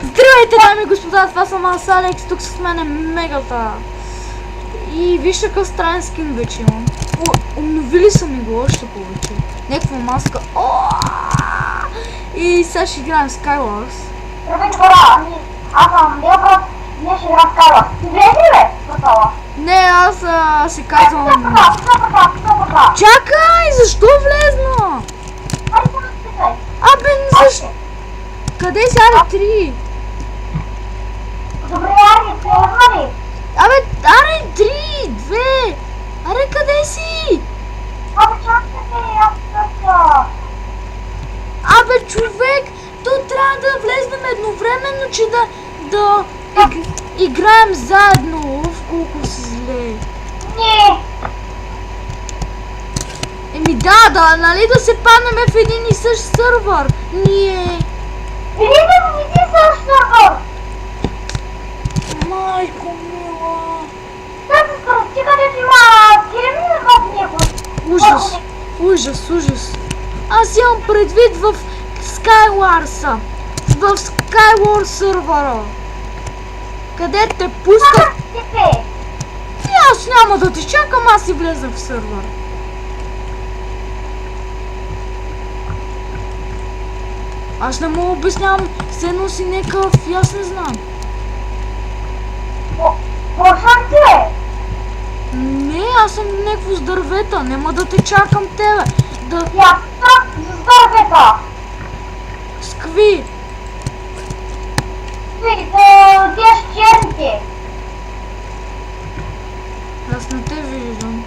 Здравейте, дами и господа, това съм аз, Алекс, тук с мен е Мегата. И вижте какъв странен скин вече имам. Обновили са ми го още повече. Някаква маска. И сега ще играем Skywars. Здравейте, хора, аз съм Делбрат, ние ще играем Skywars. Ти влезе ли, бе, портала? Не, аз се казвам... Чакай, защо влезна? Айде, само списай. Абе, защо? Къде си? Аре 3? Добре, Ари, влезна ли? Абе, аре 3, 2. Аре, къде си? Абе, чакайте, аз търся. Абе, човек, то трябва да влезнем едновременно, че да играем заедно. В колко си зле. Не. Еми да, нали да се паднем в един и същ сървър. Ние... Влизам в един същ сървър. Майко мила. Тази скорости, където има кирени в него. Ужас. Аз имам предвид в Skywars-а. В Skywars сървъра. Къде те пускат? И аз няма да те чакам, аз си влезах в сървър. Аз не му обяснявам, все едно си някакъв и аз не знам. Почвам ти, бе. Не, аз съм някакво с дървета, няма да те чакам тебе. Я съм с дървета. С какви? Те с черните. Аз не те виждам.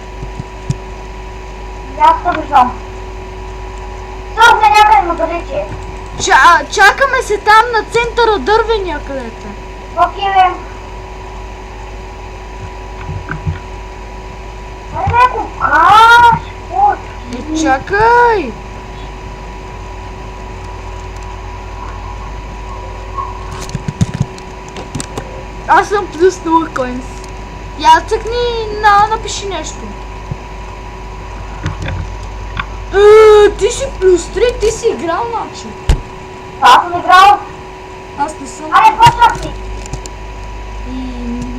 Аз те виждам. Сървне някъде му далече. Чакаме се там на центъра дървения където. Окей, бе. Айде, каш, Чакай! Аз съм плюс 0 коинс. Я цъкни напиши нещо. Ти си плюс 3, ти си играл значи. Аз съм играл. Аз не съм. Айде, почвам си.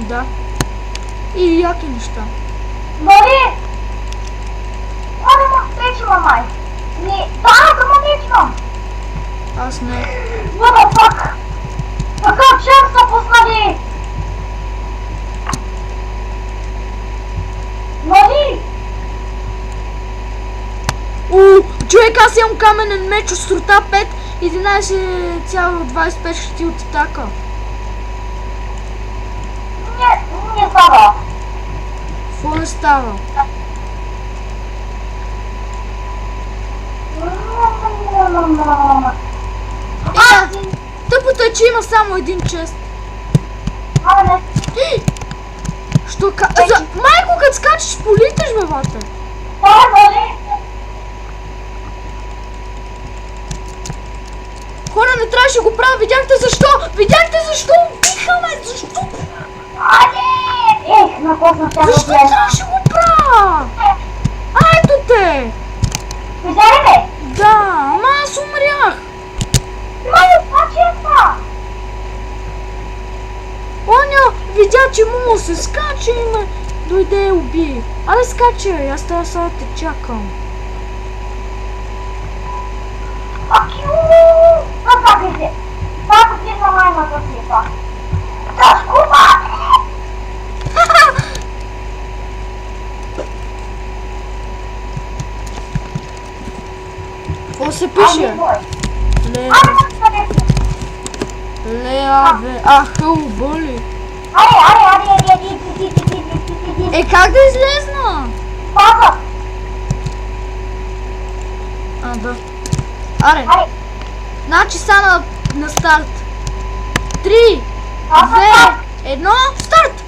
Да. И яки неща. Нали? Айде, мечвам, май. Не, да мечвам. Аз не. What the fuck? Така чест са пуснали. Нали? Човек, аз имам каменен меч от строта 5, 11,25 щити от атака. Не става. Какво не става? Тъпото е, че има само един чест. Що майко, като скачаш, политаш, бе, бате. Хора, не трябваше го правя, видяхте защо? Убиха ме, защо? Защо трябваше го правя? Ето те! Да, ама аз умрях. Оня видя, че мога да се скача и ме дойде и уби. Але скачай, аз трябва сега да те чакам. Какво се пише? Леаве, боли. Как да излезна? Да. Аре. Значи са на старт. 3, 2, 1, старт!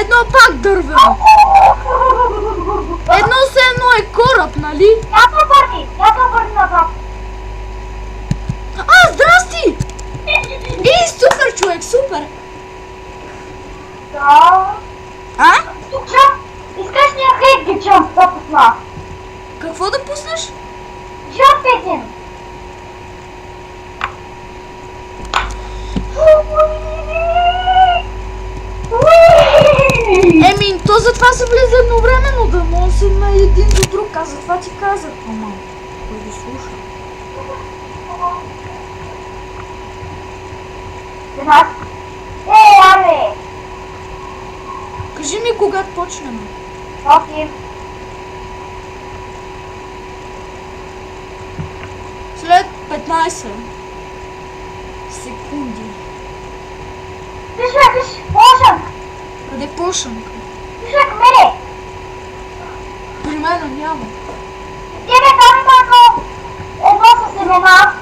Едно пак дървено. Едно все едно е кораб, нали? Я те обърни назад. Здрасти! Супер, човек, супер! Да. Тук искаш ли хейт джамп да пусна? Какво да пуснеш? Джамп един. То затова се влиза едновременно, да може да има един до друг. Аз затова ти казах, ама. Кой го слуша? Аре! Кажи ми кога почнем. Окей. След 15 секунди. Виж, почнах! Къде почнах? Виж, мене! При мен няма. Тебе там има едно със семена.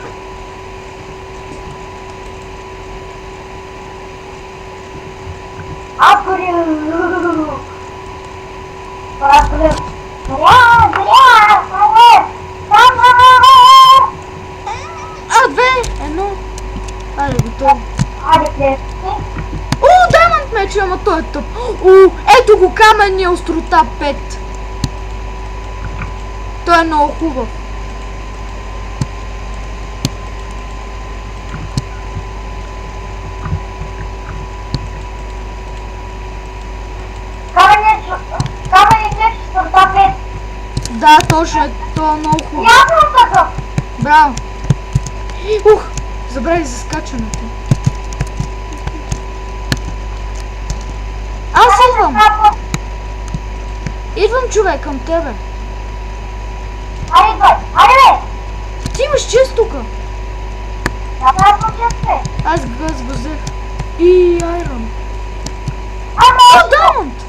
Аз горим. Аз горим. Две, едно. Айде, готово. Айде, плес. Даймонд меч, ама той е тъп. Ето го каменния острота 5. Той е много хубав. Каменният сорта 5. Да, точно е. Той е много хубав. Ясно такъв. Браво. Забравих за скачането. Аз идвам. Идвам, човек, към тебе. Айде, бе! Ти имаш чест тука. Да, аз съм чест, бе. Аз го взех. И айрон. Даймонд!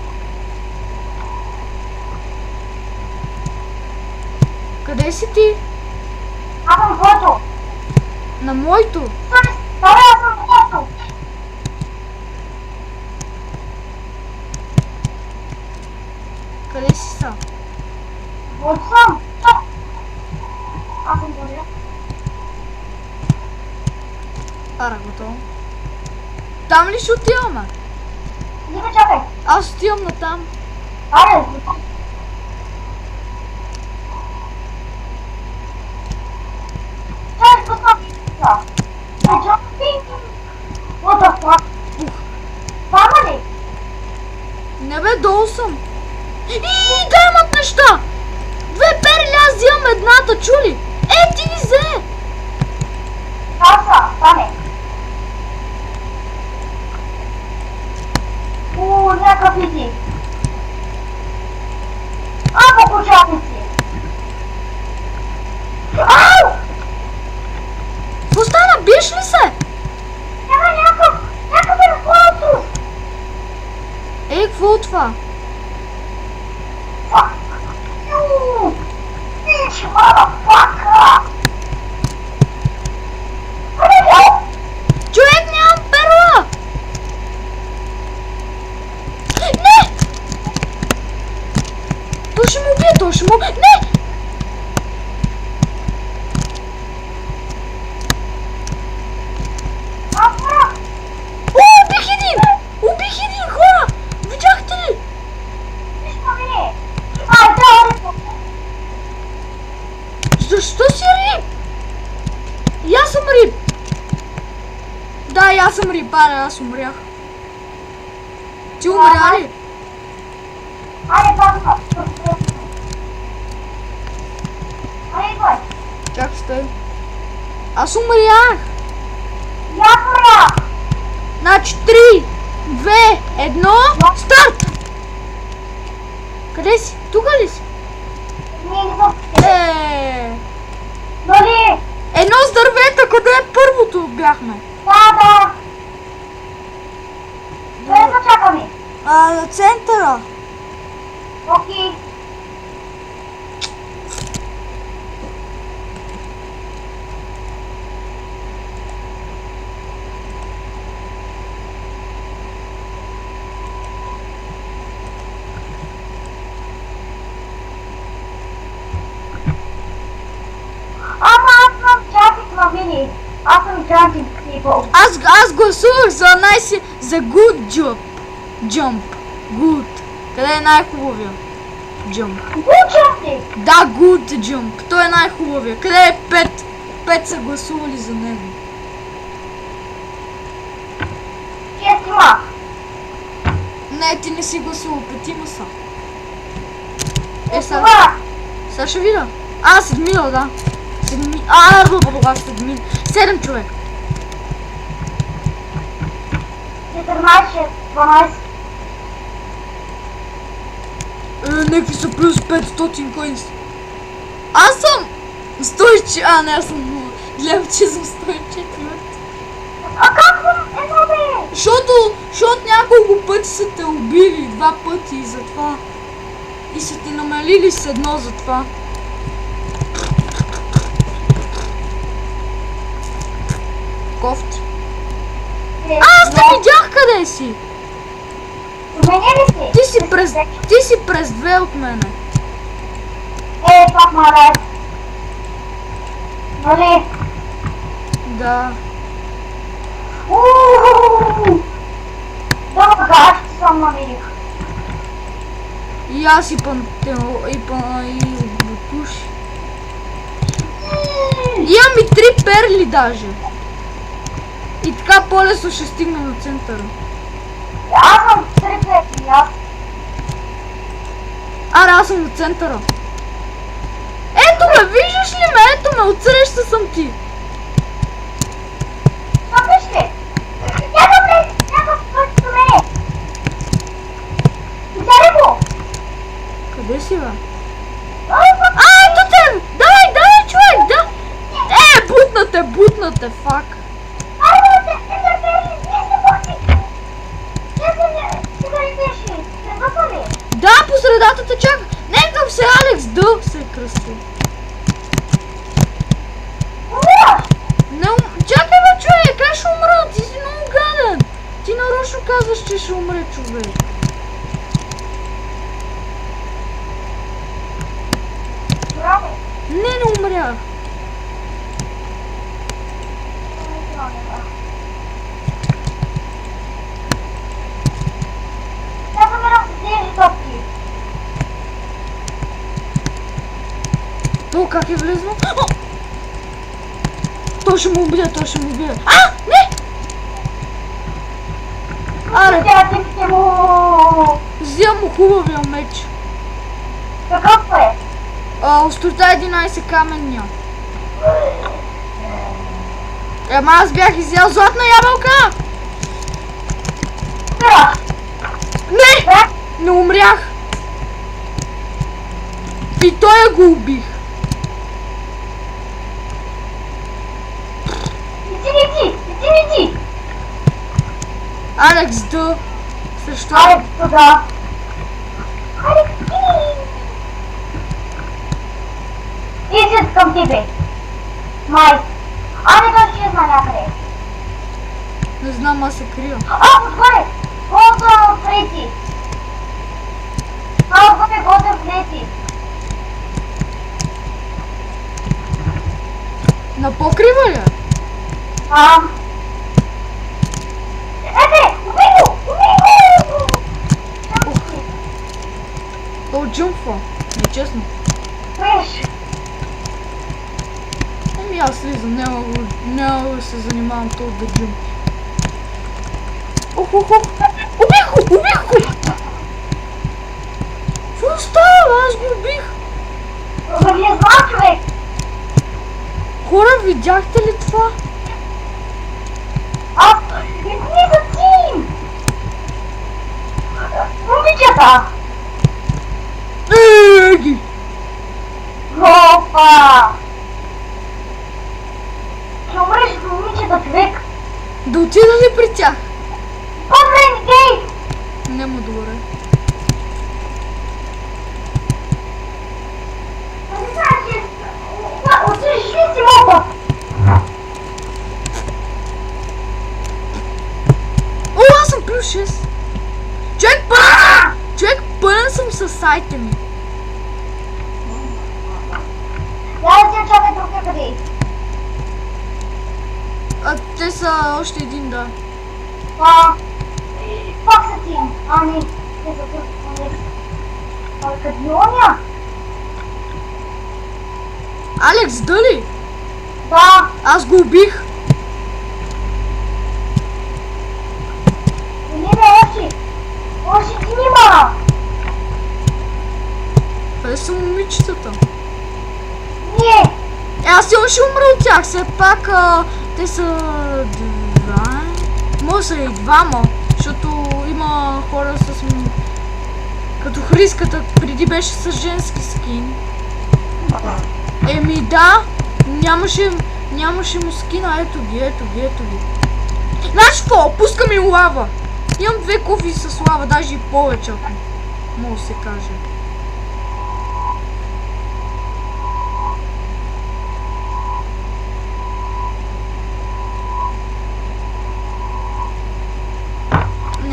Къде си ти? Аз съм твоето. На моето. Аз съм твоето. Къде си са? Вот съм. Аз съм твоето. Ара, готово. Там ли ще отиваме? Не ме чакай. Аз отивам на там. Аре, What the fuck? Мама ли? Не бе, долу съм. Даймонд неща! Две перли, аз взимам едната, чули? Ти ги взе! Каса, стане. Някакъв иди. Кучатници. Ау! Какво стана? Биеш ли се? Няма някакъв инфлуенсус. Какво от това? Fuck you! Bitch, motherfucker! Човек, нямам перла! Не! Той ще му убие, той ще му... Не! Убих един! Убих един, хора! Видяхте ли? Защо си рип? И аз съм рип. Да, и аз съм рип, аз умрях. Ти умря ли? Айде, пазва. Айде, идвай. Чакай, стой. Аз умрях. И аз умрях. Значи 3, 2, 1, старт! Къде си? Тука ли си? Ние не съм. Нали? Едно с дървета, къде е първото бяхме? Да. Къде зачакаме? На центъра. Окей. Аз съм чатик на Вили. Аз съм чатик people. Аз гласувах за good jump. Good. Къде е най-хубавия? Jump. Учам ли? Да, good jump. Той е най-хубавия. Къде е 5? 5 са гласували за него. Не, ти не си гласувал, петима са. Сега Това. ще видя. Седмина, да. Седмина. Седмина. 7 човек. 14, 12. Некви са плюс 500 коинс. Аз съм 104. Не, аз съм 0. Гледам, че съм 104. А как съм едно бе? Защото няколко пъти са те убили. 2 пъти и затова. И са ти намалили с 1 затова. Кофти. Аз те видях къде си. Мене ли си? Ти си през 2 от мене. Пак мале. Нали? Да. Добре, аз ще съм намерих. И аз и бутуши. Имам и 3 перли даже. И така по-лесно ще стигна до центъра. Аз съм 3 пети, аз. Аз съм до центъра. Ето ме, виждаш ли ме? Ето ме, отсреща съм ти. Вижте! Някакъв път до мене! Взели го! Къде си, бе? Ой, Ето те! Давай, човек, да! Бутна те, фак. Да, по средата те чака. Некъв се Алекс Д се кръсти. Чакай бе, човек, как ще умра? Ти си много гаден. Ти нарочно казваш, че ще умре човек. Не умрях. То как е влезнал? Той ще му убие. Не! Аре, взимам му хубавия меч. Какъв е? Острота 11 каменния. Ама аз бях изял златна ябълка! Не умрях! И той го убих. Иди! Алекс Д. Срещу Алекс туда. Алекс, иди към тебе. Май. Не ще знам някъде. Не знам, аз се крия. Отгоре! Года трети. Отгоре, года трети. На покрива ли? Убей го! То джумфа. Нечестно. Виж! Аз слизам, няма да се занимавам това да джумфа. Убих го! Какво става? Аз го убих. Не знам, човек! Хора, видяхте ли това? Не за тим! Момичета! Еги! Опа! Ще умреш с момичета, човек! Да отида ли при тях? По-време, гей! Не му добре. Не знам, че... Отидеш ли си мога? Аз съм плюс 6. Човек пълен съм с айтеми. Да ти чакай друг някъде. Те са още един, да. Пак са тим. Не. Те са тук. Кадиония? Алекс, дали? Да. Аз го убих. Не, още. тях, все пак те са два. Може са и двама, защото има хора с... Като Хриската преди беше с женски скин. Еми да, нямаше му скина, ето ги. Знаеш какво? Пускам и лава. Имам 2 кофи с лава, даже и повече, ако може да се каже.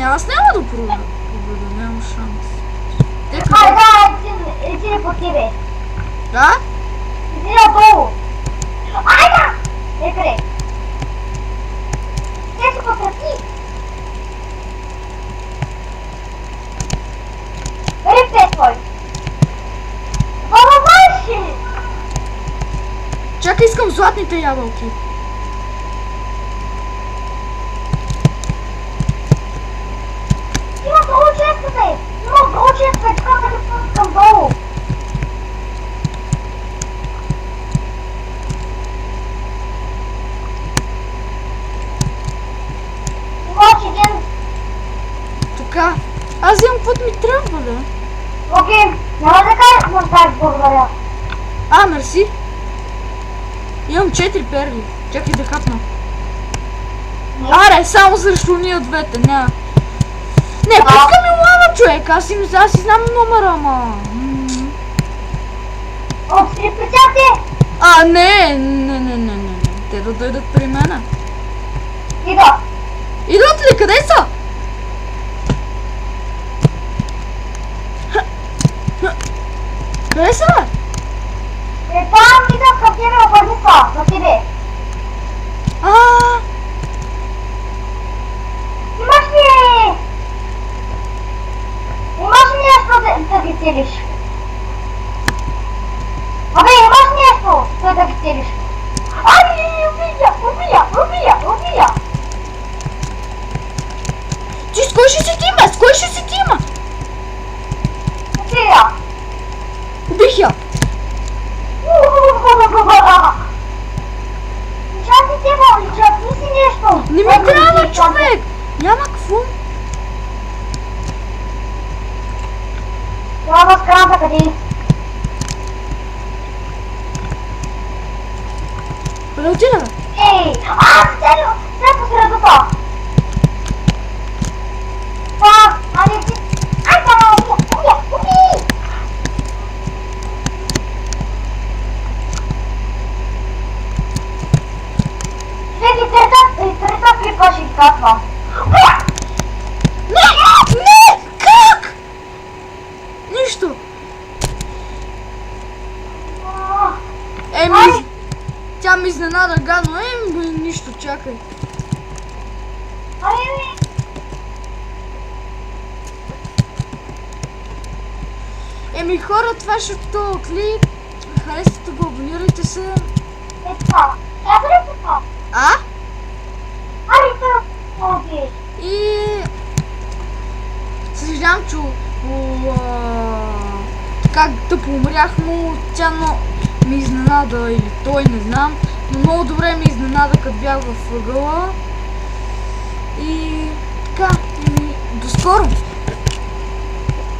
Аз няма да проведа, нямам шанс. Иди по тебе. Да? Иди надолу. Айде! Лекаре. Те си потръпи. Репе твой. Балаваши! Чакай, искам златните ябълки. Има долу честите! Има долу честите! Искам да ги спускам долу! Има още един! Така. Аз имам каквото ми трябва, да. Окей, няма да кажеш мъждак, благодаря. Мерси. Имам 4 перли. Чакай да хапна. Аре, само срещу ние двете, няма. Не, пуска ми лава, човек, аз си знам номера, ама... От припечати! Не. Те да дойдат при мене. Ида! Идват ли? Къде са? Къде са, бе? Там идат към тебе, обърни са, на тебе. Имаш ли... Имаш ли нещо да ги целиш? Абе, имаш нещо да ги целиш? Ай, убия! Ти с кой ще си тима? С кой ще си тима? Убия! Убих я. Личат си нещо! Не ми трябва, човек! Няма какво. Трябва с краната къде? Къде отида, бе? Ей! Дай по средата! Али ти... Ай, уби! Всеки трета клипа ще ги казвам. Не! Как? Нищо. Тя ми изненада гадно. Нищо, чакай. Хора, това ще е този клип. Харесайте го, абонирайте се. Това. Трябва ли това? И... Съжалявам, че така тъпо умрях, но тя ми изненада, или той, не знам. Но много добре ми изненада, като бях във ъгъла. И така, до скоро!